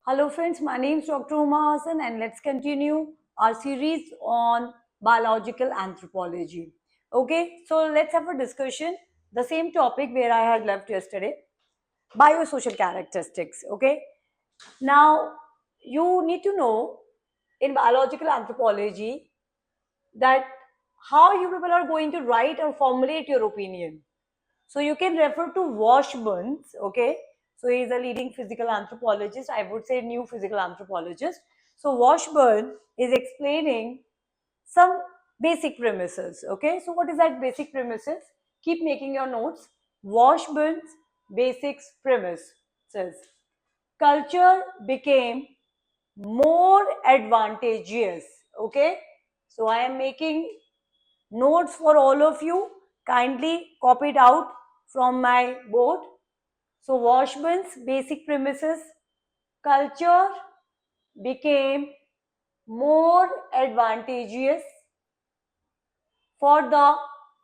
Hello friends, my name is Dr. Uma Hassan and let's continue our series on biological anthropology. Okay, so let's have a discussion, the same topic where I had left yesterday, biosocial characteristics. Okay, now you need to know in biological anthropology that how you people are going to write or formulate your opinion. So you can refer to Washburns, okay? So he is a leading physical anthropologist, I would say new physical anthropologist. So Washburn is explaining some basic premises, okay? So what is that basic premises? Keep making your notes. Washburn's basics premise says culture became more advantageous, okay? So I am making notes for all of you. Kindly copy it out from my board. So Washburn's basic premises: culture became more advantageous for the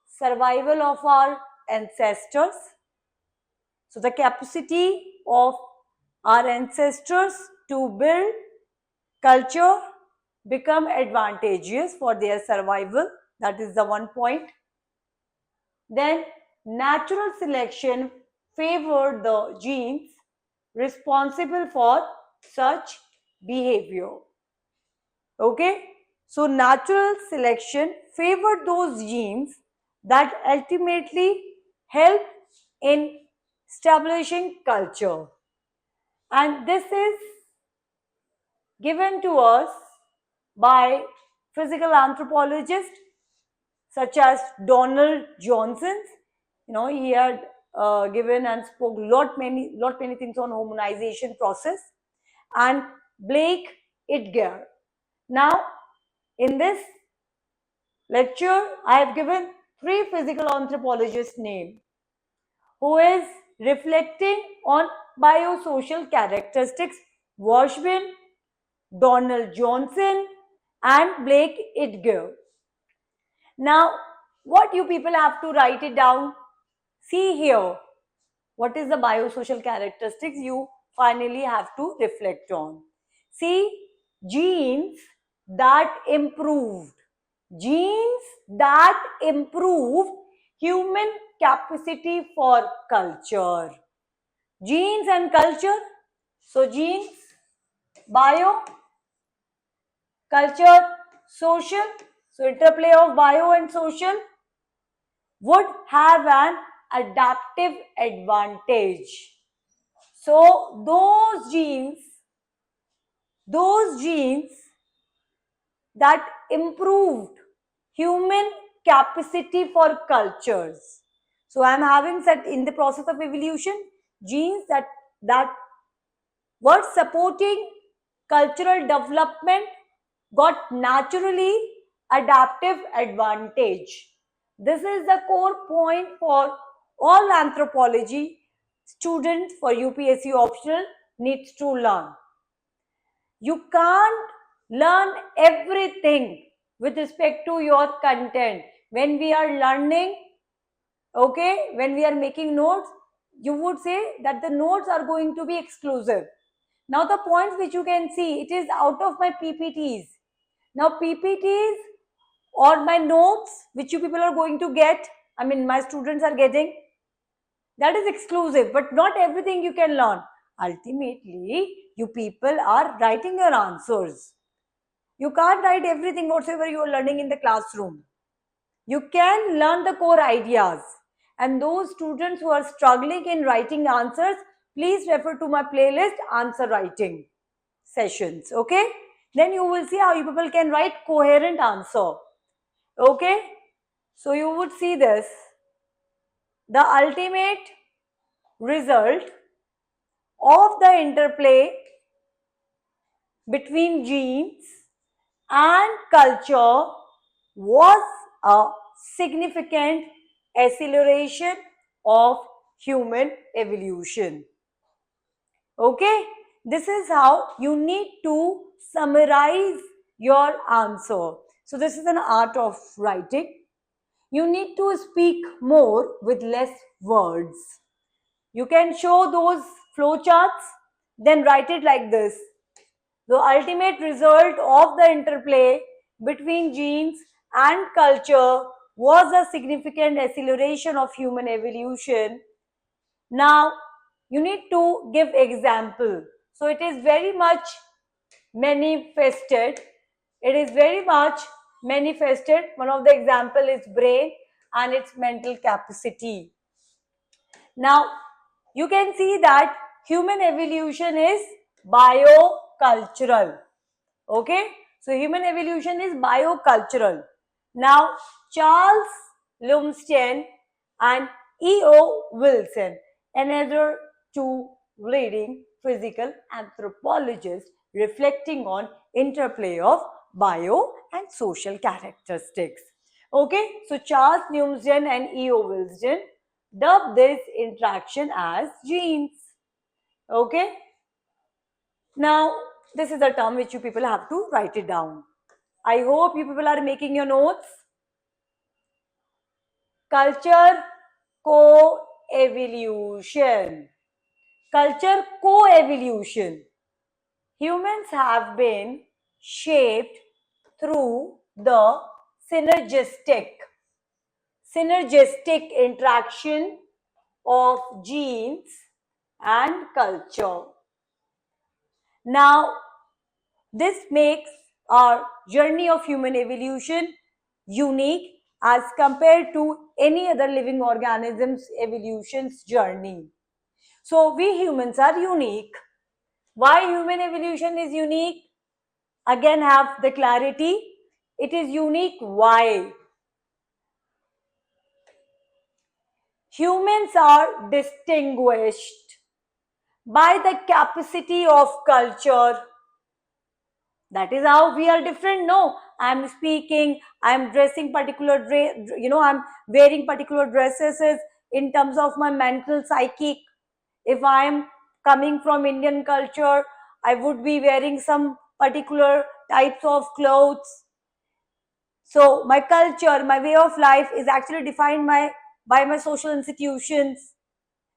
survival of our ancestors. So the capacity of our ancestors to build culture become advantageous for their survival. That is the one point. Then natural selection favored the genes responsible for such behavior. Okay, so natural selection favored those genes that ultimately help in establishing culture, and this is given to us by physical anthropologists such as Donald Johnson. You know, he had given and spoke lot many things on hominization process, and Blake Edgar. Now, in this lecture, I have given three physical anthropologists' name who is reflecting on biosocial characteristics: Washburn, Donald Johnson, and Blake Edgar. Now, what you people have to write it down. See here, what is the biosocial characteristics you finally have to reflect on. See, genes that improved, genes that improve human capacity for culture. Genes and culture. So genes, bio, culture, social. So interplay of bio and social would have an adaptive advantage. So those genes that improved human capacity for cultures. So I am having said in the process of evolution, genes that were supporting cultural development got naturally adaptive advantage. This is the core point for all anthropology students for UPSC optional needs to learn. You can't learn everything with respect to your content. When we are learning, okay, when we are making notes, you would say that the notes are going to be exclusive. Now the points which you can see, it is out of my PPTs. Now PPTs or my notes which you people are going to get, I mean my students are getting, that is exclusive, but not everything you can learn. Ultimately, you people are writing your answers. You can't write everything whatsoever you are learning in the classroom. You can learn the core ideas. And those students who are struggling in writing answers, please refer to my playlist, answer writing sessions. Okay? Then you will see how you people can write coherent answer. Okay? So you would see this. The ultimate result of the interplay between genes and culture was a significant acceleration of human evolution. Okay, this is how you need to summarize your answer. So this is an art of writing. You need to speak more with less words. You can show those flowcharts, then write it like this. The ultimate result of the interplay between genes and culture was a significant acceleration of human evolution. Now, you need to give example. So it is very much manifested. It is very much manifested. One of the example is brain and its mental capacity. Now, you can see that human evolution is biocultural. Okay, so human evolution is biocultural. Now, Charles Lumsden and E.O. Wilson, another two leading physical anthropologists, reflecting on interplay of bio and social characteristics. Okay, so Charles Lumsden and E.O. Wilson dubbed this interaction as genes. Okay, now this is a term which you people have to write it down. I hope you people are making your notes. Culture co-evolution. Culture co-evolution. Humans have been shaped through the synergistic interaction of genes and culture. Now, this makes our journey of human evolution unique as compared to any other living organism's evolution's journey. So we humans are unique. Why human evolution is unique? Again, have the clarity. It is unique. Why? Humans are distinguished by the capacity of culture. That is how we are different. No, I'm speaking, I'm dressing particular, I'm wearing particular dresses in terms of my mental psychic. If I'm coming from Indian culture, I would be wearing some particular types of clothes. So my culture, my way of life is actually defined by my social institutions.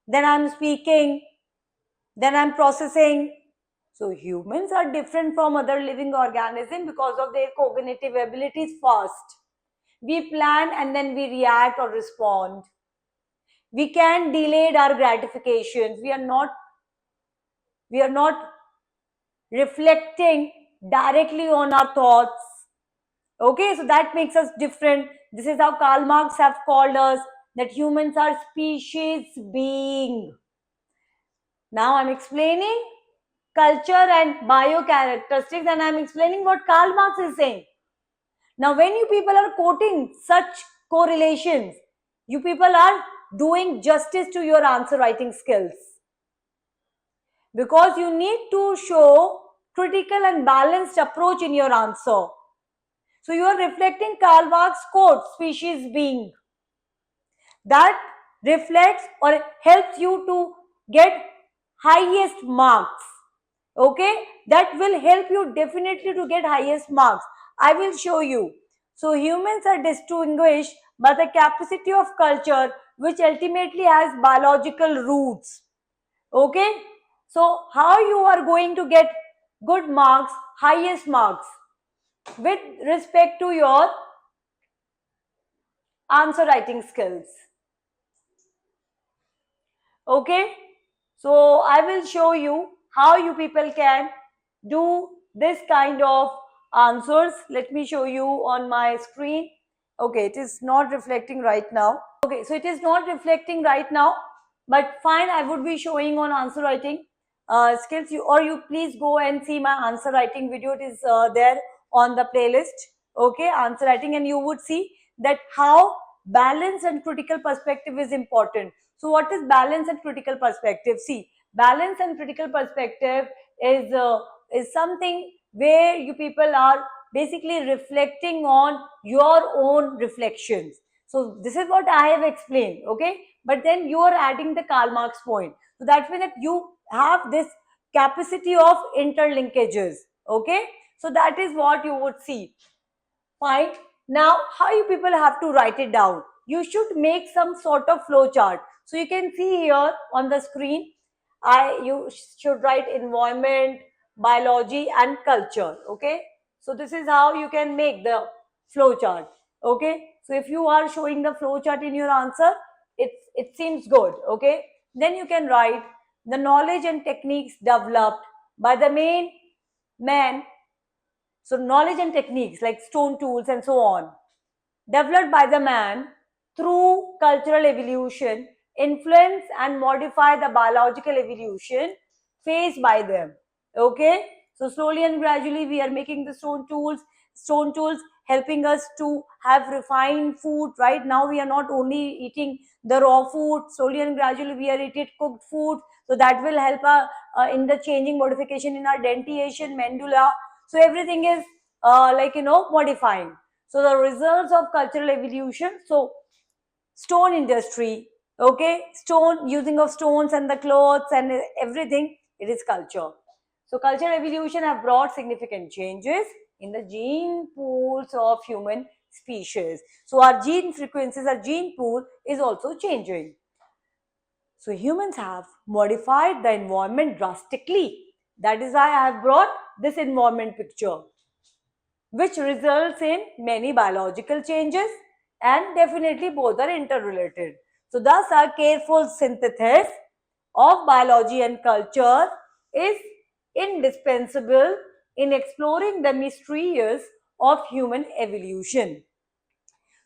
Then I'm speaking, then I'm processing. So humans are different from other living organisms because of their cognitive abilities first. We plan and then we react or respond. We can delay our gratifications. We are not reflecting directly on our thoughts. Okay, so that makes us different. This is how Karl Marx have called us, that humans are species being. Now I'm explaining culture and bio characteristics, and I'm explaining what Karl Marx is saying. Now, when you people are quoting such correlations, you people are doing justice to your answer writing skills, because you need to show critical and balanced approach in your answer. So you are reflecting Karl Marx quote, species being. That reflects or helps you to get highest marks. Okay, that will help you definitely to get highest marks. I will show you. So humans are distinguished by the capacity of culture, which ultimately has biological roots. Okay, so how you are going to get good marks, highest marks, with respect to your answer writing skills. Okay, so I will show you how you people can do this kind of answers. Let me show you on my screen. Okay, it is not reflecting right now. Okay, so it is not reflecting right now, but fine, I would be showing on answer writing skills. You please go and see my answer writing video. It is there on the playlist. Okay, answer writing, and you would see that how balance and critical perspective is important. So what is balance and critical perspective? See, balance and critical perspective is something where you people are basically reflecting on your own reflections. So this is what I have explained, okay? But then you are adding the Karl Marx point. So that means that you have this capacity of interlinkages, okay? So that is what you would see. Fine. Now, how you people have to write it down? You should make some sort of flow chart. So you can see here on the screen, you should write environment, biology and culture. Okay, so this is how you can make the flow chart. Okay, so if you are showing the flow chart in your answer, it seems good. Okay, then you can write the knowledge and techniques developed by the main man. So knowledge and techniques like stone tools and so on, developed by the man through cultural evolution, influence and modify the biological evolution faced by them. Okay, so slowly and gradually we are making the stone tools helping us to have refined food. Right now we are not only eating the raw food, slowly and gradually we are eating cooked food, so that will help in the changing modification in our dentition, medulla. So everything is modifying. So the results of cultural evolution. So stone industry, okay, stone using of stones and the clothes and everything, it is culture. So cultural evolution have brought significant changes in the gene pools of human species. So our gene frequencies, our gene pool is also changing. So humans have modified the environment drastically. That is why I have brought this environment picture, which results in many biological changes, and definitely both are interrelated. So thus a careful synthesis of biology and culture is indispensable in exploring the mysteries of human evolution.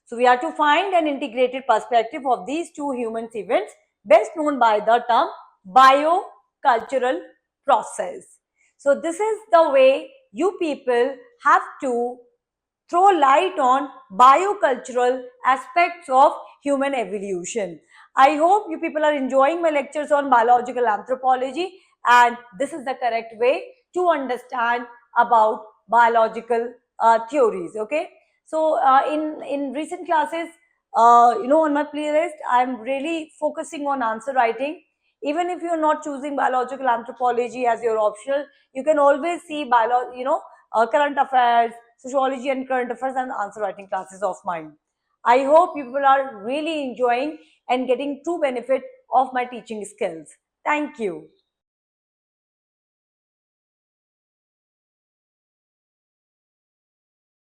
So we are to find an integrated perspective of these two human events, best known by the term biocultural process. So this is the way you people have to throw light on biocultural aspects of human evolution. I hope you people are enjoying my lectures on biological anthropology, and this is the correct way to understand about biological theories. Okay, so in recent classes, on my playlist, I'm really focusing on answer writing. Even if you're not choosing biological anthropology as your optional, you can always see current affairs, sociology and current affairs and answer writing classes of mine. I hope people are really enjoying and getting true benefit of my teaching skills. Thank you.